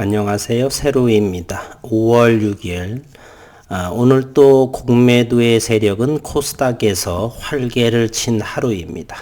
안녕하세요. 세로이입니다. 5월 6일 오늘 또 공매도의 세력은 코스닥에서 활개를 친 하루입니다.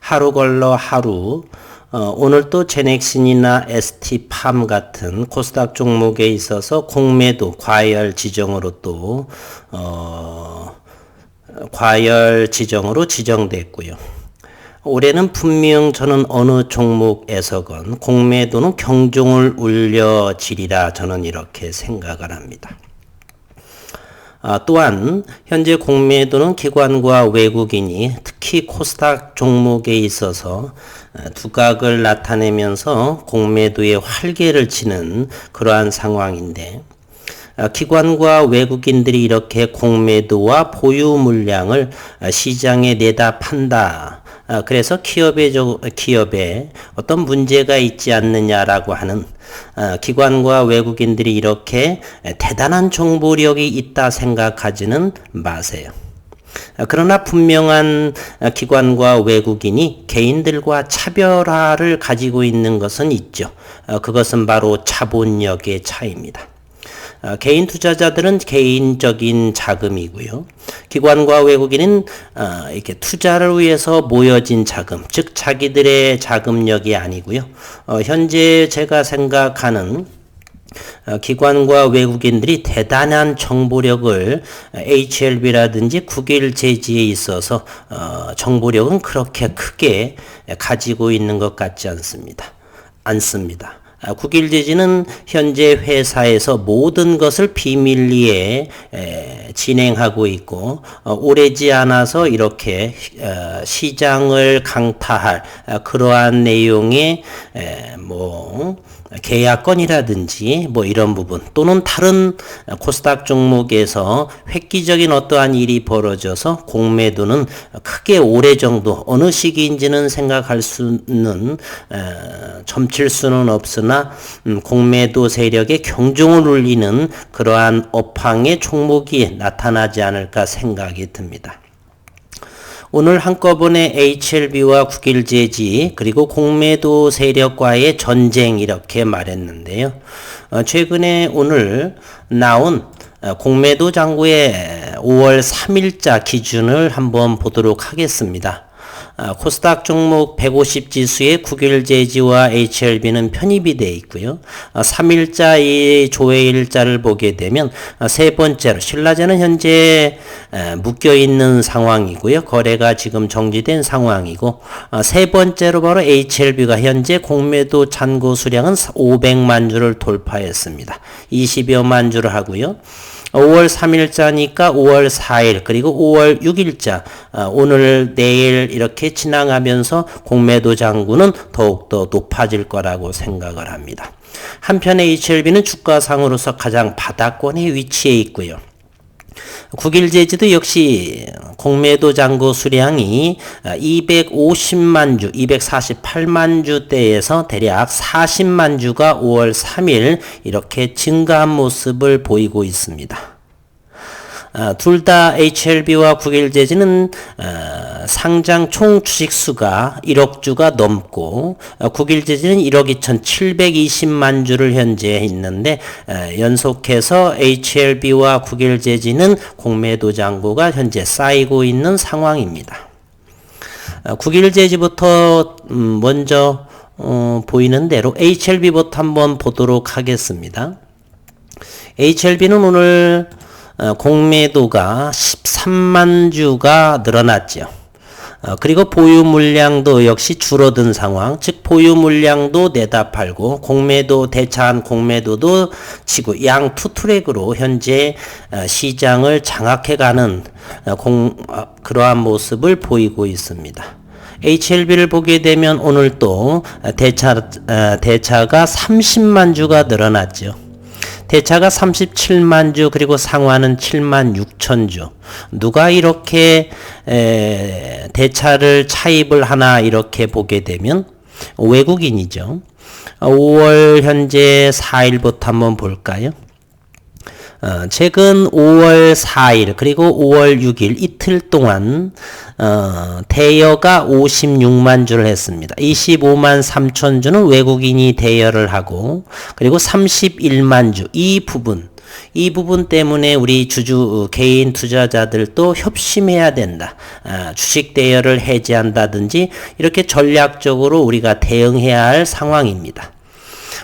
하루 걸러 하루 오늘 또 제넥신이나 ST팜 같은 코스닥 종목에 있어서 공매도 과열 지정으로 또 과열 지정으로 지정됐고요. 올해는 분명 저는 어느 종목에서건 공매도는 경종을 울려지리라 저는 이렇게 생각을 합니다. 또한 현재 공매도는 기관과 외국인이 특히 코스닥 종목에 있어서 두각을 나타내면서 공매도의 활개를 치는 그러한 상황인데, 기관과 외국인들이 이렇게 공매도와 보유 물량을 시장에 내다 판다. 그래서 기업에 어떤 문제가 있지 않느냐라고 하는 기관과 외국인들이 이렇게 대단한 정보력이 있다 생각하지는 마세요. 그러나 분명한 기관과 외국인이 개인들과 차별화를 가지고 있는 것은 있죠. 그것은 바로 자본력의 차이입니다. 개인 투자자들은 개인적인 자금이고요. 기관과 외국인은 이렇게 투자를 위해서 모여진 자금, 즉 자기들의 자금력이 아니고요. 현재 제가 생각하는 기관과 외국인들이 대단한 정보력을 HLB라든지 국일제지에 있어서 정보력은 그렇게 크게 가지고 있는 것 같지 않습니다. 국일제지는 현재 회사에서 모든 것을 비밀리에 진행하고 있고 오래지 않아서 이렇게 시장을 강타할 그러한 내용의 계약건이라든지 이런 부분 또는 다른 코스닥 종목에서 획기적인 어떠한 일이 벌어져서 공매도는 크게 오래 정도 어느 시기인지는 생각할 수는 점칠 수는 없으나 공매도 세력의 경종을 울리는 그러한 업황의 종목이 나타나지 않을까 생각이 듭니다. 오늘 한꺼번에 HLB와 국일제지 그리고 공매도 세력과의 전쟁 이렇게 말했는데요. 최근에 오늘 나온 공매도 장구의 5월 3일자 기준을 한번 보도록 하겠습니다. 코스닥 종목 150 지수에 국일제지와 HLB는 편입이 되어 있고요. 3일자 이 조회일자를 보게 되면 세 번째로 신라제는 현재 묶여 있는 상황이고요. 거래가 지금 정지된 상황이고, 세 번째로 바로 HLB가 현재 공매도 잔고 수량은 500만 주를 돌파했습니다. 20여만 주를 하고요. 5월 3일자니까 5월 4일 그리고 5월 6일자 오늘 내일 이렇게 지나가면서 공매도 잔고는 더욱더 높아질 거라고 생각을 합니다. 한편 HLB는 주가상으로서 가장 바닥권에 위치해 있고요. 국일제지도 역시 공매도 잔고 수량이 250만 주, 248만 주대에서 대략 40만 주가 5월 3일 이렇게 증가한 모습을 보이고 있습니다. 둘 다 HLB와 국일제지는 상장 총 주식수가 1억 주가 넘고 국일제지는 1억 2,720만 주를 현재 있는데 연속해서 HLB와 국일제지는 공매도 잔고가 현재 쌓이고 있는 상황입니다. 국일제지부터 먼저 보이는 대로 HLB부터 한번 보도록 하겠습니다. HLB는 오늘 공매도가 13만 주가 늘어났죠. 그리고 보유 물량도 역시 줄어든 상황, 즉 보유 물량도 내다 팔고 공매도 대차한 공매도도 치고 양 투트랙으로 현재 시장을 장악해가는 그러한 모습을 보이고 있습니다. HLB를 보게 되면 오늘 또 대차가 30만 주가 늘어났죠. 대차가 37만 주 그리고 상환은 7만 6천 주. 누가 이렇게 대차를 차입을 하나 이렇게 보게 되면 외국인이죠. 5월 현재 4일부터 한번 볼까요? 최근 5월 4일 그리고 5월 6일 이틀 동안 대여가 56만 주를 했습니다. 25만 3천 주는 외국인이 대여를 하고 그리고 31만 주 이 부분 때문에 우리 개인 투자자들도 협심해야 된다. 주식 대여를 해지한다든지 이렇게 전략적으로 우리가 대응해야 할 상황입니다.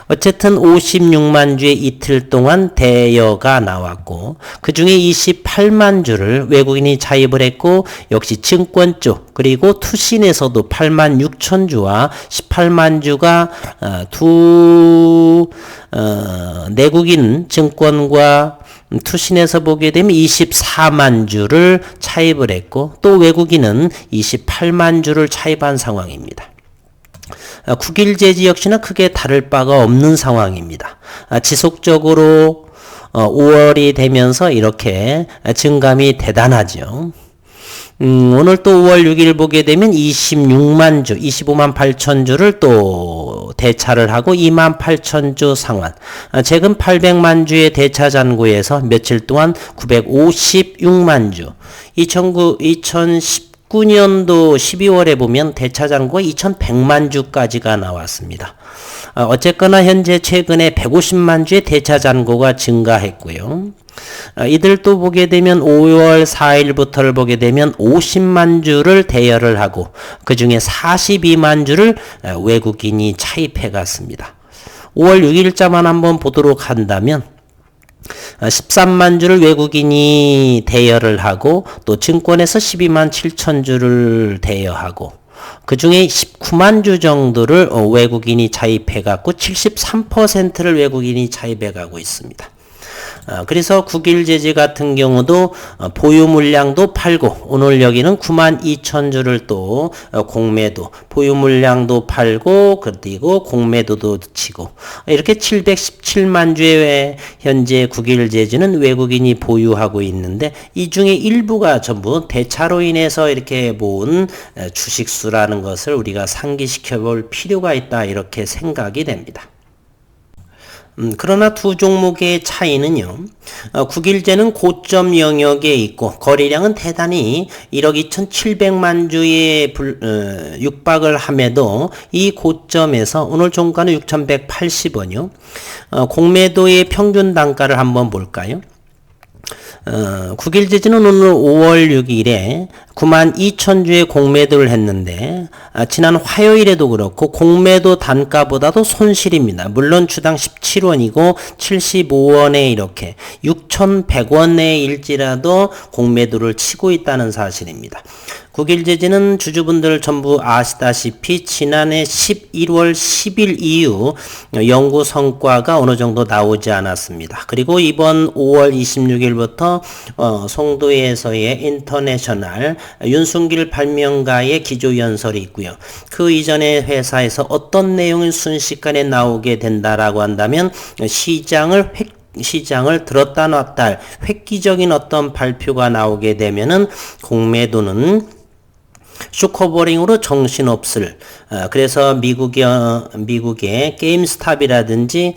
어쨌든 56만 주의 이틀 동안 대여가 나왔고 그 중에 28만 주를 외국인이 차입을 했고 역시 증권 쪽 그리고 투신에서도 8만 6천 주와 18만 주가 내국인 증권과 투신에서 보게 되면 24만 주를 차입을 했고 또 외국인은 28만 주를 차입한 상황입니다. 국일제지 역시나 크게 다를 바가 없는 상황입니다. 지속적으로 5월이 되면서 이렇게 증감이 대단하죠. 오늘 또 5월 6일 보게 되면 26만 주, 25만 8천 주를 또 대차를 하고 2만 8천 주 상환. 최근 800만 주의 대차 잔고에서 며칠 동안 956만 주. 2019년도 12월에 보면 대차 잔고가 2100만 주까지가 나왔습니다. 어쨌거나 현재 최근에 150만 주의 대차 잔고가 증가했고요. 이들 또 보게 되면 5월 4일부터를 보게 되면 50만 주를 대여를 하고 그 중에 42만 주를 외국인이 차입해 갔습니다. 5월 6일자만 한번 보도록 한다면 13만 주를 외국인이 대여를 하고 또 증권에서 12만 7천 주를 대여하고 그 중에 19만 주 정도를 외국인이 차입해 갖고 73%를 외국인이 차입해 가고 있습니다. 그래서 국일제지 같은 경우도 보유 물량도 팔고 오늘 여기는 9만 2천 주를 또 공매도 보유 물량도 팔고 그리고 공매도도 치고 이렇게 717만 주의 현재 국일제지는 외국인이 보유하고 있는데 이 중에 일부가 전부 대차로 인해서 이렇게 모은 주식수라는 것을 우리가 상기시켜 볼 필요가 있다 이렇게 생각이 됩니다. 그러나 두 종목의 차이는요. 국일제는 고점 영역에 있고 거래량은 대단히 1억 2,700만 주에 육박을 함에도 이 고점에서 오늘 종가는 6,180원이요. 공매도의 평균 단가를 한번 볼까요? 국일제지는 오늘 5월 6일에 9만 2천 주의 공매도를 했는데 지난 화요일에도 그렇고 공매도 단가보다도 손실입니다. 물론 주당 17원이고 75원에 이렇게 6,100원에 일지라도 공매도를 치고 있다는 사실입니다. 국일제지는 주주분들 전부 아시다시피 지난해 11월 10일 이후 연구 성과가 어느 정도 나오지 않았습니다. 그리고 이번 5월 26일부터 송도에서의 인터내셔널 윤순길 발명가의 기조연설이 있고요. 그 이전에 회사에서 어떤 내용이 순식간에 나오게 된다라고 한다면 시장을 들었다 놨다 할 획기적인 어떤 발표가 나오게 되면은 공매도는 쇼커버링으로 정신없을 그래서 미국의 게임스탑이라든지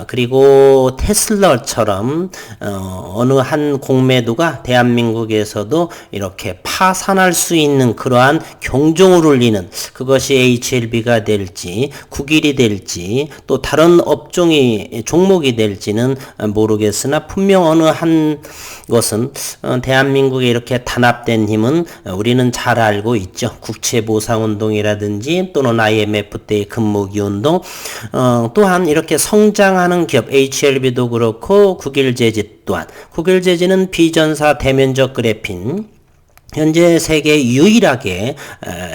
그리고 테슬라처럼 어느 한 공매도가 대한민국에서도 이렇게 파산할 수 있는 그러한 경종을 울리는 그것이 HLB가 될지 국일이 될지 또 다른 종목이 될지는 모르겠으나 분명 어느 한 것은 대한민국에 이렇게 단합된 힘은 우리는 잘 알고 있죠. 국채보상운동이라든지 또는 IMF 때의 금모기운동 또한 이렇게 성장하는 기업 HLB도 그렇고 국일제지 또한 국일제지는 비전사 대면적 그래핀 현재 세계 유일하게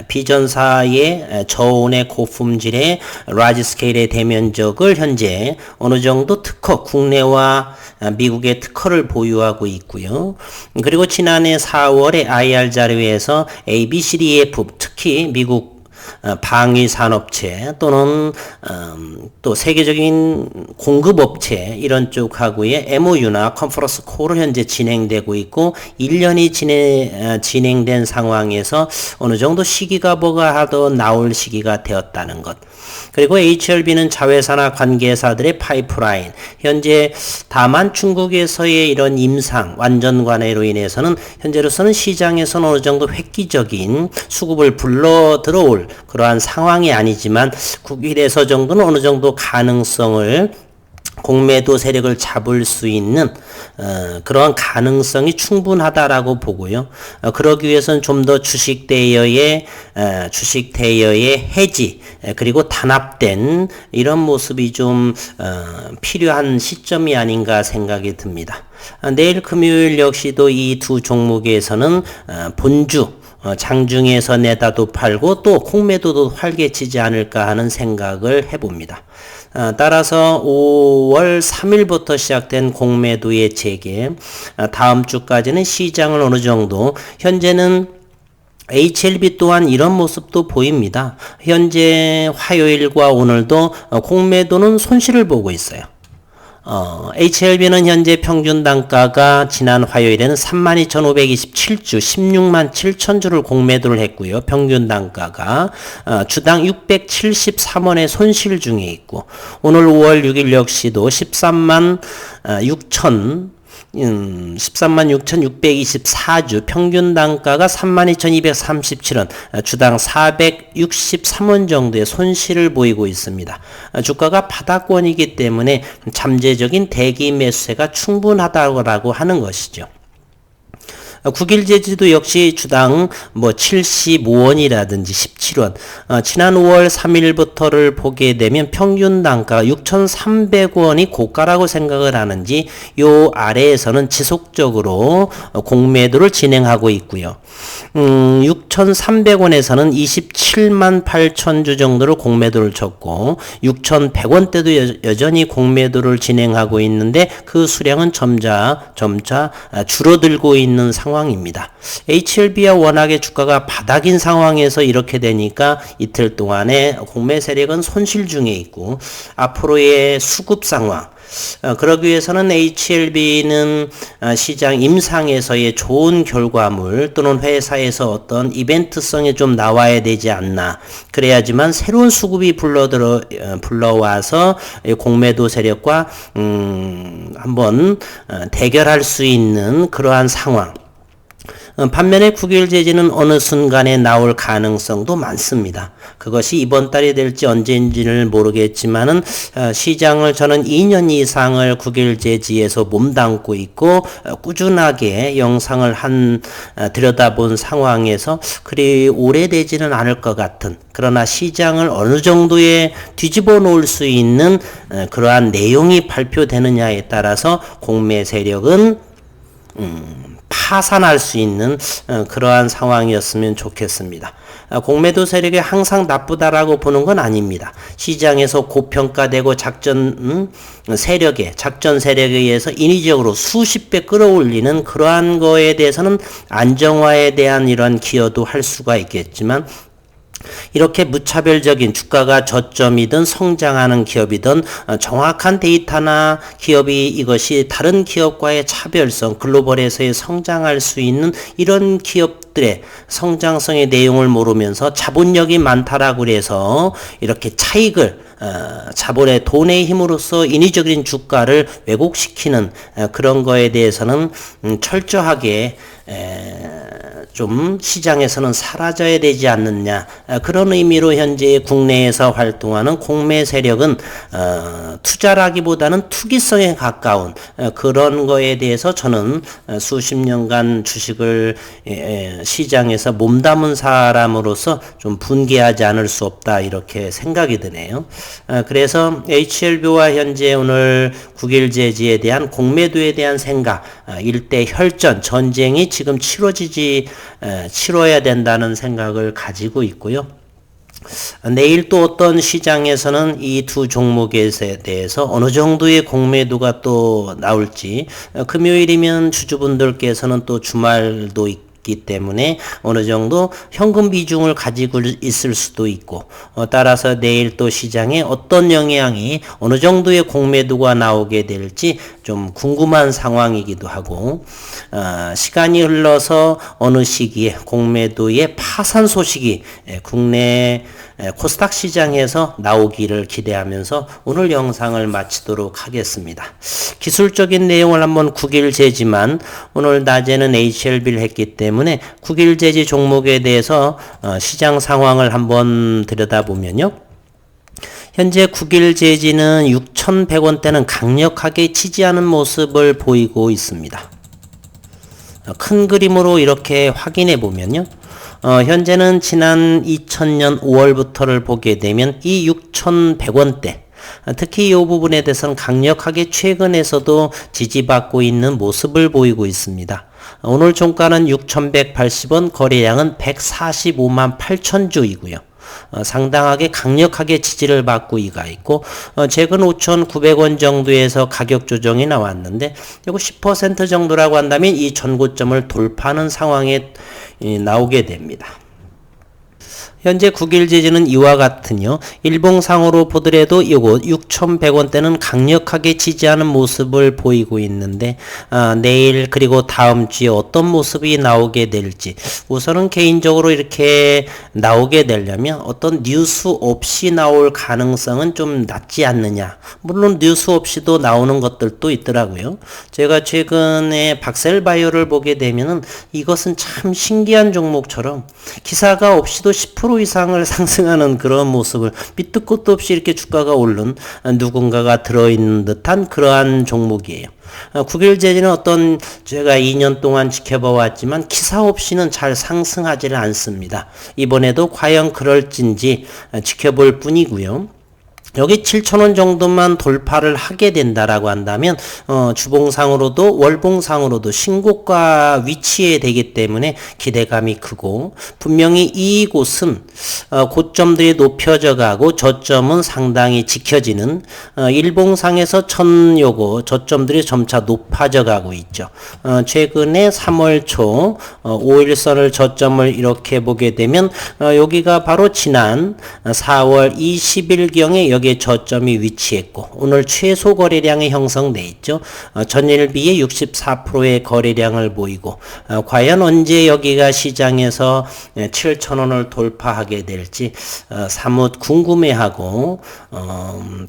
비전사의 저온의 고품질의 라지 스케일의 대면적을 현재 어느 정도 국내와 미국의 특허를 보유하고 있고요. 그리고 지난해 4월에 IR 자료에서 ABCDF 특히 미국 방위 산업체 또는 또 세계적인 공급업체 이런 쪽하고의 MOU나 컨퍼런스 콜을 현재 진행되고 있고 1년이 진행된 상황에서 어느 정도 시기가 뭐가 하도 나올 시기가 되었다는 것. 그리고 HLB는 자회사나 관계사들의 파이프라인, 현재 다만 중국에서의 이런 임상, 완전 관해로 인해서는 현재로서는 시장에서는 어느 정도 획기적인 수급을 불러 들어올 그러한 상황이 아니지만 국외에서 정도는 어느 정도 가능성을 공매도 세력을 잡을 수 있는 그러한 가능성이 충분하다라고 보고요. 그러기 위해서는 좀 더 주식 대여의 해지 그리고 단합된 이런 모습이 좀 필요한 시점이 아닌가 생각이 듭니다. 내일 금요일 역시도 이 두 종목에서는 본주 장중에서 내다도 팔고 또 공매도도 활개치지 않을까 하는 생각을 해봅니다. 따라서 5월 3일부터 시작된 공매도의 재개, 다음 주까지는 시장을 어느 정도 현재는 HLB 또한 이런 모습도 보입니다. 현재 화요일과 오늘도 공매도는 손실을 보고 있어요. HLB는 현재 평균 단가가 지난 화요일에는 32,527주 16만 7천주를 공매도를 했고요. 평균 단가가 주당 673원의 손실 중에 있고 오늘 5월 6일 역시도 13만 6,624주 평균 단가가 32,237원 주당 463원 정도의 손실을 보이고 있습니다. 주가가 바닥권이기 때문에 잠재적인 대기 매수세가 충분하다고 하는 것이죠. 9일 제지도 역시 주당 75원이라든지 17원. 지난 5월 3일부터를 보게 되면 평균 단가가 6,300원이 고가라고 생각을 하는지 요 아래에서는 지속적으로 공매도를 진행하고 있고요. 6,300원에서는 27만 8천주 정도를 공매도를 쳤고 6,100원대도 여전히 공매도를 진행하고 있는데 그 수량은 점차 줄어들고 있는 상황입니다. HLB와 워낙에 주가가 바닥인 상황에서 이렇게 되니까 이틀 동안에 공매 세력은 손실 중에 있고 앞으로의 수급 상황 그러기 위해서는 HLB는 시장 임상에서의 좋은 결과물 또는 회사에서 어떤 이벤트성이 좀 나와야 되지 않나. 그래야지만 새로운 수급이 불러와서 공매도 세력과 한번 대결할 수 있는 그러한 상황. 반면에 9일 제지는 어느 순간에 나올 가능성도 많습니다. 그것이 이번 달이 될지 언제인지를 모르겠지만은 시장을 저는 2년 이상을 9일 제지에서 몸담고 있고 꾸준하게 영상을 들여다본 상황에서 그리 오래되지는 않을 것 같은 그러나 시장을 어느 정도에 뒤집어 놓을 수 있는 그러한 내용이 발표되느냐에 따라서 공매 세력은 파산할 수 있는 그러한 상황이었으면 좋겠습니다. 공매도 세력이 항상 나쁘다라고 보는 건 아닙니다. 시장에서 고평가되고 작전 세력에 의해서 인위적으로 수십 배 끌어올리는 그러한 거에 대해서는 안정화에 대한 이런 기여도 할 수가 있겠지만 이렇게 무차별적인 주가가 저점이든 성장하는 기업이든 정확한 데이터나 기업이 이것이 다른 기업과의 차별성, 글로벌에서의 성장할 수 있는 이런 기업들의 성장성의 내용을 모르면서 자본력이 많다라고 해서 이렇게 차익을 자본의 돈의 힘으로써 인위적인 주가를 왜곡시키는 그런 거에 대해서는 철저하게 좀 시장에서는 사라져야 되지 않느냐 그런 의미로 현재 국내에서 활동하는 공매 세력은 투자라기보다는 투기성에 가까운 그런 거에 대해서 저는 수십 년간 주식을 시장에서 몸담은 사람으로서 좀 분개하지 않을 수 없다 이렇게 생각이 드네요. 그래서 HLB와 현재 오늘 9일 제지에 대한 공매도에 대한 생각 일대 혈전 전쟁이 지금 치러야 된다는 생각을 가지고 있고요. 내일 또 어떤 시장에서는 이 두 종목에 대해서 어느 정도의 공매도가 또 나올지 금요일이면 주주분들께서는 또 주말도 있기 때문에 어느 정도 현금 비중을 가지고 있을 수도 있고, 따라서 내일 또 시장에 어떤 영향이 어느 정도의 공매도가 나오게 될지 좀 궁금한 상황이기도 하고, 시간이 흘러서 어느 시기에 공매도의 파산 소식이 국내 코스닥 시장에서 나오기를 기대하면서 오늘 영상을 마치도록 하겠습니다. 기술적인 내용을 한번 9일 제지만 오늘 낮에는 HLB를 했기 때문에 9일 제지 종목에 대해서 시장 상황을 한번 들여다보면요. 현재 9일 제지는 6,100원대는 강력하게 지지하는 모습을 보이고 있습니다. 큰 그림으로 이렇게 확인해 보면요. 현재는 지난 2000년 5월부터를 보게 되면 이 6,100원대, 특히 이 부분에 대해서는 강력하게 최근에서도 지지받고 있는 모습을 보이고 있습니다. 오늘 종가는 6,180원, 거래량은 145만 8천 주이고요. 상당하게 강력하게 지지를 받고 이가 있고, 최근 5,900원 정도에서 가격 조정이 나왔는데, 이거 10% 정도라고 한다면 이 전고점을 돌파하는 상황에 나오게 됩니다. 현재 9일 제지는 이와 같으요. 일봉상으로 보더라도 이곳 6,100원대는 강력하게 지지하는 모습을 보이고 있는데, 내일 그리고 다음 주에 어떤 모습이 나오게 될지, 우선은 개인적으로 이렇게 나오게 되려면 어떤 뉴스 없이 나올 가능성은 좀 낮지 않느냐. 물론 뉴스 없이도 나오는 것들도 있더라고요. 제가 최근에 박셀바이오를 보게 되면은 이것은 참 신기한 종목처럼 기사가 없이도 10% 이상을 상승하는 그런 모습을 밑도 끝도 없이 이렇게 주가가 오른 누군가가 들어있는 듯한 그러한 종목이에요. 9일 제지는 어떤 제가 2년 동안 지켜봐 왔지만 기사 없이는 잘 상승하지를 않습니다. 이번에도 과연 그럴진지 지켜볼 뿐이고요. 여기 7,000원 정도만 돌파를 하게 된다라고 한다면 주봉상으로도 월봉상으로도 신고가 위치에 되기 때문에 기대감이 크고, 분명히 이곳은 고점들이 높여져 가고 저점은 상당히 지켜지는, 일봉상에서 요거 저점들이 점차 높아져 가고 있죠. 최근에 3월 초 5일선을 저점을 이렇게 보게 되면 여기가 바로 지난 4월 20일경에 여기에 저점이 위치했고, 오늘 최소 거래량이 형성돼 있죠. 전일 비해 64%의 거래량을 보이고, 과연 언제 여기가 시장에서 7,000원을 돌파하게 될지 사뭇 궁금해하고,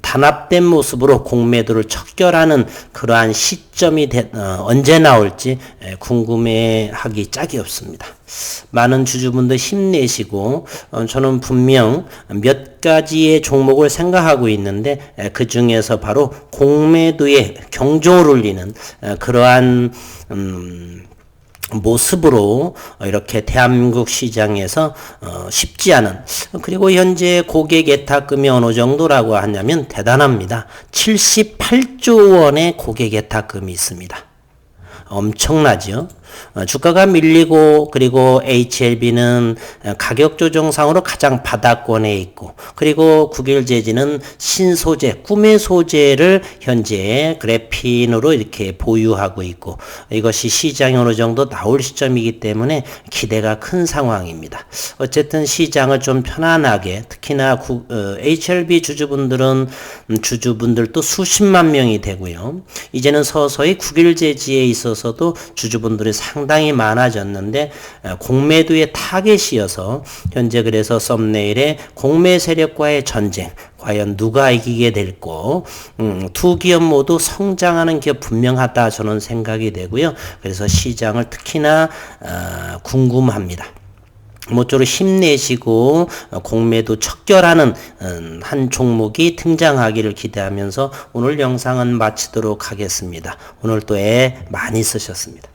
단합된 모습으로 공매도를 척결하는 그러한 시점이 언제 나올지 궁금해하기 짝이 없습니다. 많은 주주분들 힘내시고, 저는 분명 몇 가지의 종목을 생각하고 있는데 그 중에서 바로 공매도에 경종을 울리는 그러한 모습으로 이렇게 대한민국 시장에서 쉽지 않은, 그리고 현재 고객 예탁금이 어느 정도라고 하냐면 대단합니다. 78조 원의 고객 예탁금이 있습니다. 엄청나죠. 주가가 밀리고, 그리고 HLB는 가격 조정상으로 가장 바닥권에 있고, 그리고 9일 제지는 신소재, 꿈의 소재를 현재 그래핀으로 이렇게 보유하고 있고, 이것이 시장에 어느 정도 나올 시점이기 때문에 기대가 큰 상황입니다. 어쨌든 시장을 좀 편안하게, 특히나 HLB 주주분들도 수십만 명이 되고요. 이제는 서서히 9일 제지에 있어서도 주주분들이 상당히 많아졌는데, 공매도의 타겟이어서 현재 그래서 썸네일에 공매 세력과의 전쟁, 과연 누가 이기게 될고, 두 기업 모두 성장하는 기업 분명하다 저는 생각이 되고요. 그래서 시장을 특히나 궁금합니다. 모쪼록 힘내시고 공매도 척결하는 한 종목이 등장하기를 기대하면서 오늘 영상은 마치도록 하겠습니다. 오늘 또 애 많이 쓰셨습니다.